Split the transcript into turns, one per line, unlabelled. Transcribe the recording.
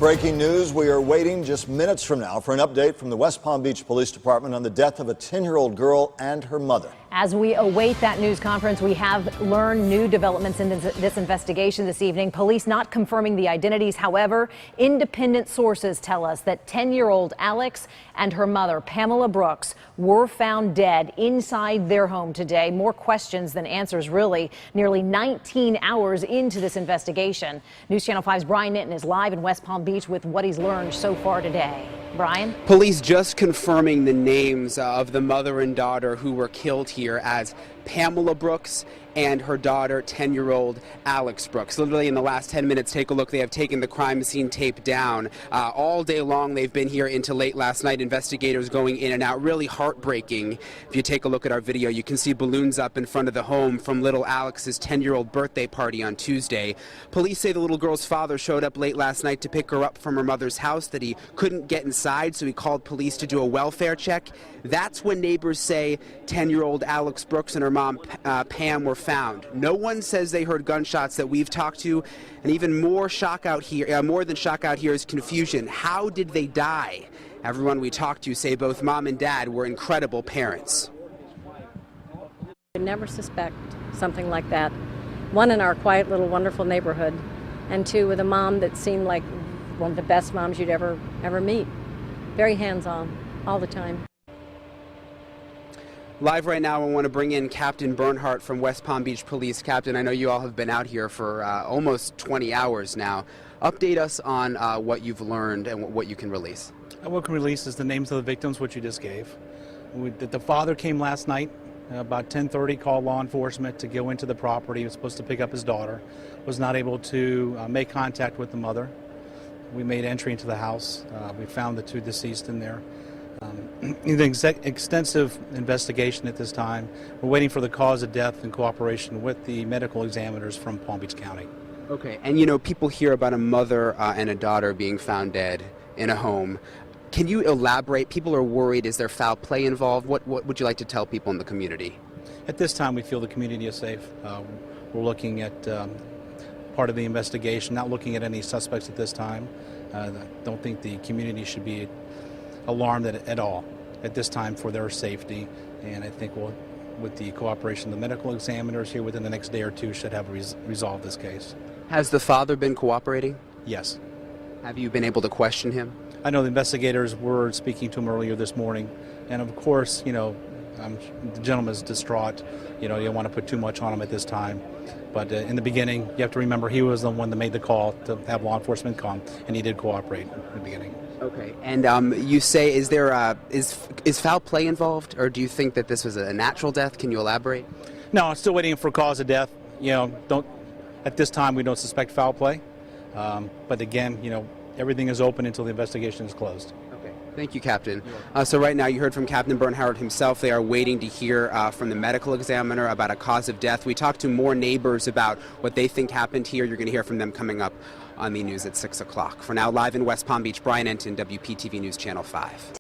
Breaking news, we are waiting just minutes from now for an update from the West Palm Beach Police Department on the death of a 10-year-old girl and her mother.
As we await that news conference, we have learned new developments in this investigation this evening. Police not confirming the identities. However, independent sources tell us that 10-year-old Alex and her mother, Pamela Brooks, were found dead inside their home today. More questions than answers, really, nearly 19 hours into this investigation. News Channel 5's Brian Nitton is live in West Palm Beach with what he's learned so far today. Brian?
Police just confirming the names of the mother and daughter who were killed here as Pamela Brooks and her daughter, 10-year-old Alex Brooks. Literally in the last 10 minutes, take a look. They have taken the crime scene tape down. All day long, they've been here into late last night. Investigators going in and out. Really heartbreaking. If you take a look at our video, you can see balloons up in front of the home from little Alex's 10-year-old birthday party on Tuesday. Police say the little girl's father showed up late last night to pick her up from her mother's house, that he couldn't get inside, so he called police to do a welfare check. That's when neighbors say 10-year-old Alex Brooks and her mom, Pam, were found. No one says they heard gunshots that we've talked to, and even more shock out here, more than shock out here is confusion. How did they die? Everyone we talked to say both mom and dad were incredible parents.
You'd never suspect something like that. One, in our quiet little wonderful neighborhood, and two, with a mom that seemed like one of the best moms you'd ever meet. Very hands-on all the time.
Live right now, I want to bring in Captain Bernhardt from West Palm Beach Police. Captain, I know you all have been out here for almost 20 hours now. Update us on what you've learned and what you can release.
What we can release is the names of the victims, which you just gave. The father came last night, about 10:30, called law enforcement to go into the property. He was supposed to pick up his daughter. Was not able to make contact with the mother. We made entry into the house. We found the two deceased in there. Extensive investigation at this time. We're waiting for the cause of death in cooperation with the medical examiners from Palm Beach County.
Okay, and you know, people hear about a mother and a daughter being found dead in a home. Can you elaborate? People are worried. Is there foul play involved? What would you like to tell people in the community?
At this time, we feel the community is safe. We're looking at part of the investigation, not looking at any suspects at this time. I don't think the community should be alarmed at all at this time for their safety, and I think with the cooperation of the medical examiners here within the next day or two should have resolved this case. Has the father been cooperating? Yes. Have you been able to question him? I know the investigators were speaking to him earlier this morning, and of course, you know, the gentleman's distraught. You know, you don't want to put too much on him at this time. But in the beginning, you have to remember he was the one that made the call to have law enforcement come, and he did cooperate in the beginning. Okay. And you say, is there is foul play involved, or do you think that this was a natural death? Can you elaborate? No, I'm still waiting for cause of death. You know, at this time we don't suspect foul play. But again, you know, everything is open until the investigation is closed. Thank you, Captain. So right now you heard from Captain Bernhardt himself. They are waiting to hear from the medical examiner about a cause of death. We talked to more neighbors about what they think happened here. You're going to hear from them coming up on the news at 6 o'clock. For now, live in West Palm Beach, Brian Nitton, WPTV News Channel 5.